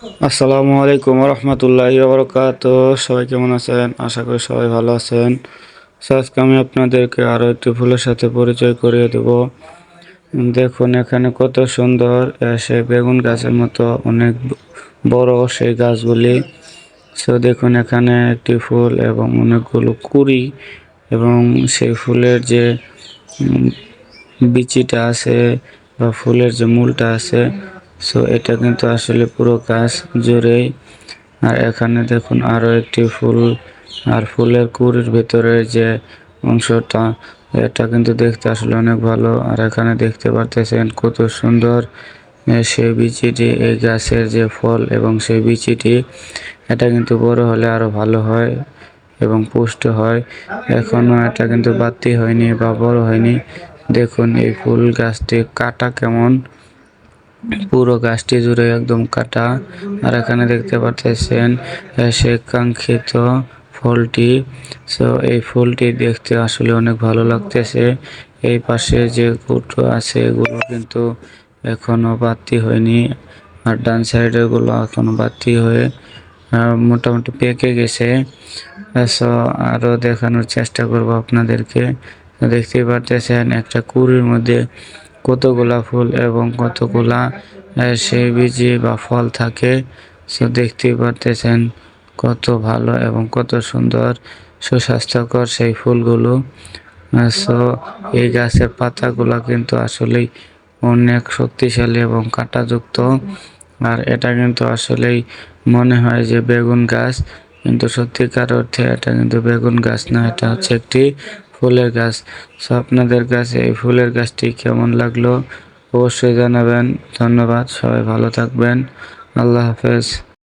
আসসালামু আলাইকুম রহমতুল্লাহি বারাকাতুহু। সবাই কেমন আছেন? আশা করি সবাই ভালো আছেন। আজকে আমি আপনাদেরকে আরও একটি ফুলের সাথে পরিচয় করিয়ে দেব। দেখুন এখানে কত সুন্দর সেই বেগুন গাছের মতো অনেক বড় সেই গাছগুলি। দেখুন এখানে একটি ফুল এবং অনেকগুলো কুঁড়ি এবং সেই ফুলের যে উম, বিচিটা আছে বা ফুলের যে মূলটা আছে, এটা কিন্তু আসলে পুরো গাছ জুড়েই। আর এখানে দেখুন আরো একটি ফুল, আর ফুলের কুঁড়ির ভেতরে যে অংশটা, এটা কিন্তু দেখতে আসলে অনেক ভালো। আর এখানে দেখতে পারতেছেন কত সুন্দর সেই বিচিটি, এই গাছের যে ফল এবং সেই বিচিটি, এটা কিন্তু বড় হলে আরো ভালো হয় এবং পুষ্ট হয়। এখনো এটা কিন্তু বাড়তি হয়নি বা বড় হয়নি। দেখুন এই ফুল গাছটি কাটা কেমন, পুরো গাছটি জুড়ে একদম কাটা। আর এখানে দেখতে পাচ্ছেন সে কাঙ্ক্ষিত ফলটি। এই ফুলটি দেখতে আসলে অনেক ভালো লাগতেছে। এই পাশে যে গুটো আছে এগুলো কিন্তু এখনো বাতি হয়নি, আর ডান সাইডের গুলো এখনো বাতি হয়ে মোটামুটি পেকে গেছে। সো আরো দেখানোর চেষ্টা করব আপনাদেরকে। দেখতেই পারতেছেন একটা কুঁড়ির মধ্যে কতগুলা ফুল এবং কতগুলা সেই বীজি বা ফল থাকে। দেখতেই পারতেছেন কত ভালো এবং কত সুন্দর সুস্বাস্থ্যকর সেই ফুলগুলো। সো এই গাছের পাতাগুলা কিন্তু আসলেই অনেক শক্তিশালী এবং কাঁটাযুক্ত। আর এটা কিন্তু আসলেই মনে হয় যে বেগুন গাছ, কিন্তু সত্যিকার অর্থে এটা কিন্তু বেগুন গাছ না, এটা হচ্ছে একটি ফুলের গাছ। আপনাদের কাছে এই ফুলের গাছটি কেমন লাগলো অবশ্যই জানাবেন। ধন্যবাদ, সবাই ভালো থাকবেন। আল্লাহ হাফেজ।